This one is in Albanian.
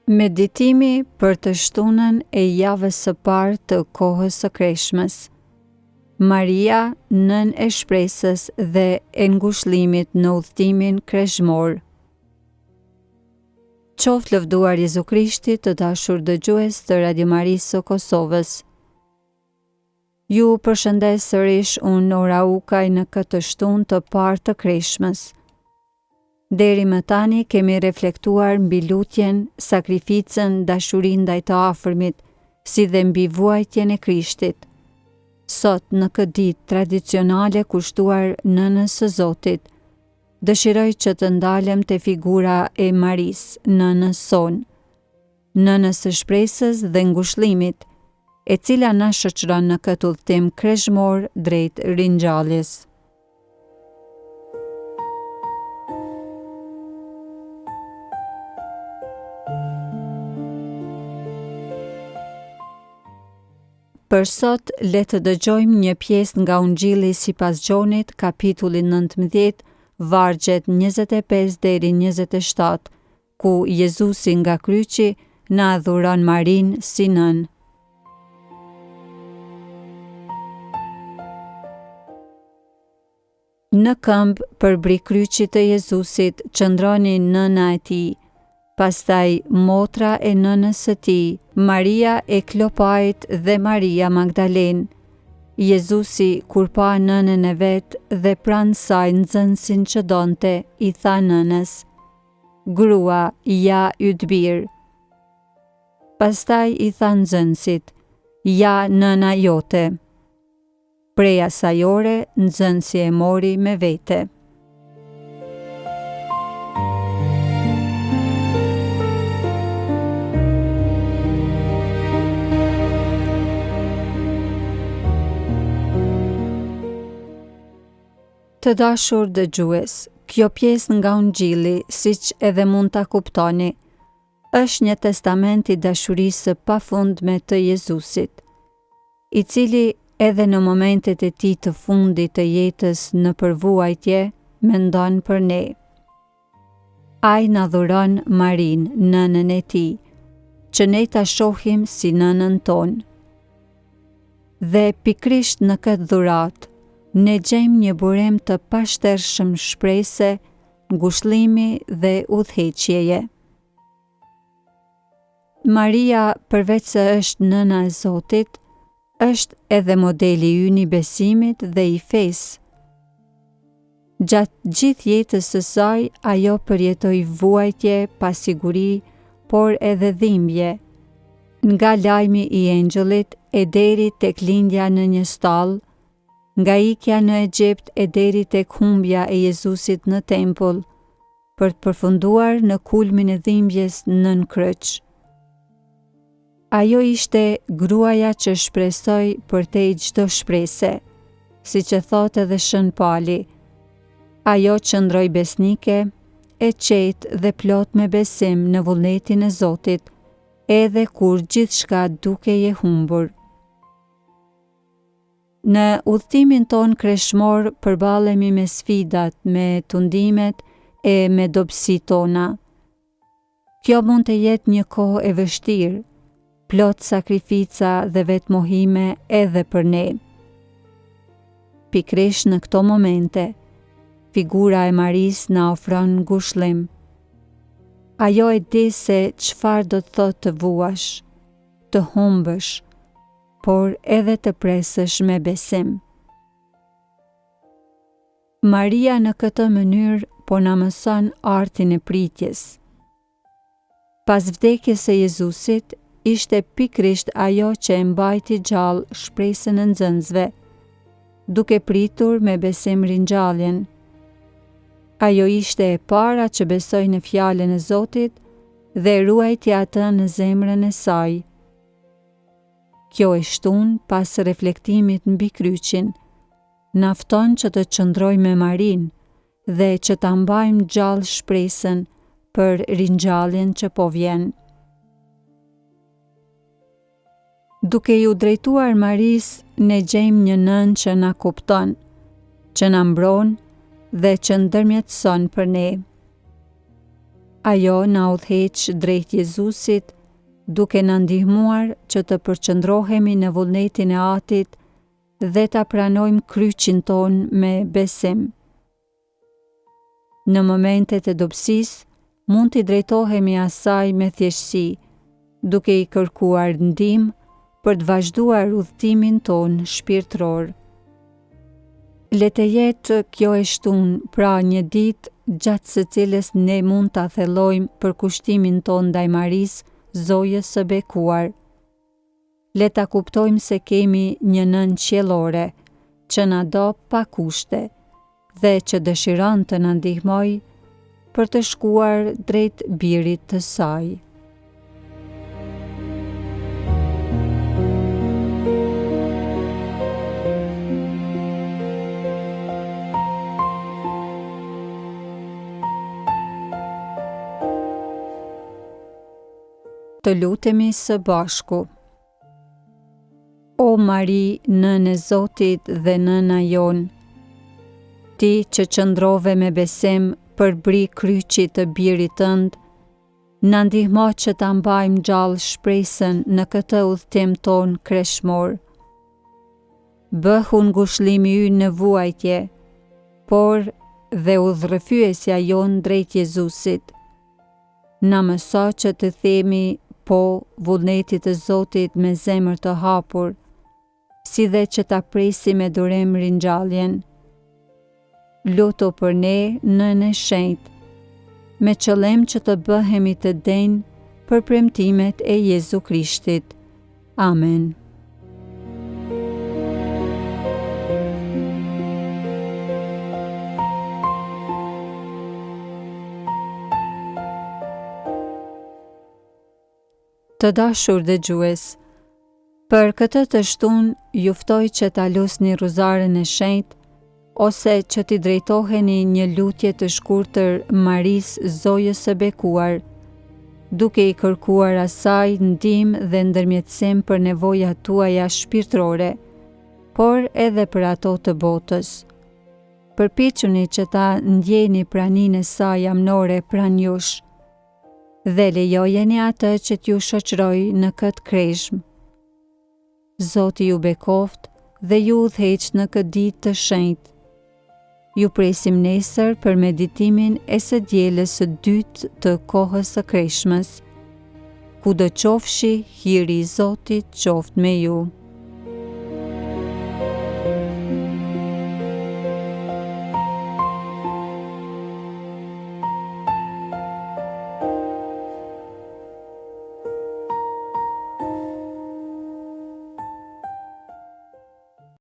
Meditimi për të shtunën e javës së parë të kohës së Kreshmës. Maria, nën e shpresës dhe e ngushëllimit në udhëtimin kreshmor. Qoftë lëvduar Jezu Krishti, të dashur dëgjues të Radio Marisë së Kosovës. Ju përshëndes sërish unë Ora Ukaj në këtë shtunë të parë të Kreshmës. Deri më tani kemi reflektuar mbi lutjen, sakrificën, dashurinë ndaj të afërmit, si dhe mbi vuajtjen e Krishtit. Sot, në këtë ditë tradicionale kushtuar Nënës së Zotit, dëshiroj që të ndalem te figura e Marisë, Nënës sonë, Nënës së shpresës dhe ngushëllimit, e cila na shoqëron në këtë udhëtim kreshmor drejt ringjalljes. Për sot, le të dëgjojmë një pjesë nga Ungjilli sipas Gjonit, kapitulli 19, vargjet 25 deri 27, ku Jezusi nga kryqi na adhuron Marinë si nën. Në këmbë përbri kryqit të Jezusit qëndroni nëna e tij, pastaj motra e nënës së tij, Maria e Klopait dhe Maria Magdalen. Jezusi, kur pa nënën e vet dhe pranë saj nxënësin që donte, i tha nënës: "Grua, ja yt bir." Pastaj i tha nxënësit: "Ja nëna jote." Prej asaj ore, nxënësi e mori me vete. Të dashur dëgjues, kjo pjesë nga Ungjilli, siç edhe mund ta kuptoni, është një testament i dashurisë së pafundme të Jezusit, i cili edhe në momentet e tij të fundit të jetës në përvuajtje, mendon për ne. Ai na dhuron Marinë, nënën e tij, që ne ta shohim si nënën tonë. Dhe pikrisht në këtë dhuratë, ne gjejmë një burim të pashtershëm shprese, ngushëllimi dhe udhëheqjeje. Maria, përveç se është nëna e Zotit, është edhe modeli ynë i besimit dhe i fesë. Gjatë gjithë jetës së saj, ajo përjetoi vuajtje, pasiguri, por edhe dhimbje, nga lajmi i engjëllit e deri tek lindja në një stall, nga ikja në Egjipt e deri tek humbja e Jezusit në tempull, për të përfunduar në kulmin e dhimbjes nën kryq. Ajo ishte gruaja që shpresoi përtej çdo shprese, siç e thotë edhe Shën Pali. Ajo qëndroi besnike, e qetë dhe plot me besim në vullnetin e Zotit, edhe kur gjithçka dukeje humbur. Në udhëtimin ton kreshmor përballemi me sfidat, me tundimet e me dobësitë tona. Kjo mund të jetë një kohë e vështirë, plot sakrifica dhe vetmohime edhe për ne. Pikrisht në këto momente, figura e Marisë na ofron ngushëllim. Ajo e di se çfarë do të thotë të vuash, të humbësh, por edhe të presësh me besim. Maria në këtë mënyrë po na mëson artin e pritjes. Pas vdekjes së Jezusit, ishte pikrisht ajo që e mbajti gjallë shpresën e nxënësve, duke pritur me besim ringjalljen. Ajo ishte e para që besoi në fjalën e Zotit dhe ruajti atë në zemrën e saj. Kjo e shtun pas reflektimit mbi kryqin, na fton që të qëndrojmë me Marinë dhe që ta mbajmë gjallë shpresën për ringjalljen që po vjen. Duke ju drejtuar Marisë, ne gjejmë një nënë që na kupton, që na mbron dhe që ndërmjetëson për ne. Ajo na udhëheq drejt Jezusit, duke na ndihmuar që të përqendrohemi në vullnetin e Atit dhe ta pranojmë kryqin ton me besim. Në momentet e dobësisë, mund t'i drejtohemi asaj me thjeshtësi, duke i kërkuar ndihmë për të vazhduar udhëtimin ton shpirtëror. Le të jetë kjo e shtunë, pra një ditë gjatë së cilës ne mund ta thellojmë përkushtimin ton ndaj Marisë, Zojës së bekuar. Le ta kuptojmë se kemi një Nën qiellore që na do pa kushte dhe që dëshiron të na ndihmojë për të shkuar drejt birit të saj. Të lutemi së bashku. O Mari, Nënë e Zotit dhe Nëna jon, ti që qëndrove me besim për bri kryqit të birit tënd, na ndihmo që ta mbajmë gjallë shpresën në këtë udhëtim ton kreshmor. Bëhu ngushëllimi ynë në vuajtje, por dhe udhërrëfyesja jon drejt Jezusit. Na mëso që të themi po vullnetit të Zotit me zemër të hapur, si dhe që ta presim me durim ringjalljen. Lutu për ne, Nënë e Shenjtë, me qëllim që të bëhemi të denjë për premtimet e Jezu Krishtit. Amen. Të dashur dëgjues, për këtë të shtunë ju ftoj që ta lusni Ruzarin e Shenjtë ose që t'i drejtoheni një lutje të shkurtër Marisë, Zojës së bekuar, duke i kërkuar asaj ndihmë dhe ndërmjetësim për nevojat tuaja shpirtërore, por edhe për ato të botës. Përpiquni që ta ndjeni praninë e saj amnore pranë jush dhe lejojeni atë që t'ju shoqëroj në këtë kreshmë. Zoti ju bekoft dhe ju udhëheq në këtë ditë të shenjtë. Ju presim nesër për meditimin e së dielës së dytë të kohës së kreshmës. Kudo qofshi, hiri i Zotit qoftë me ju.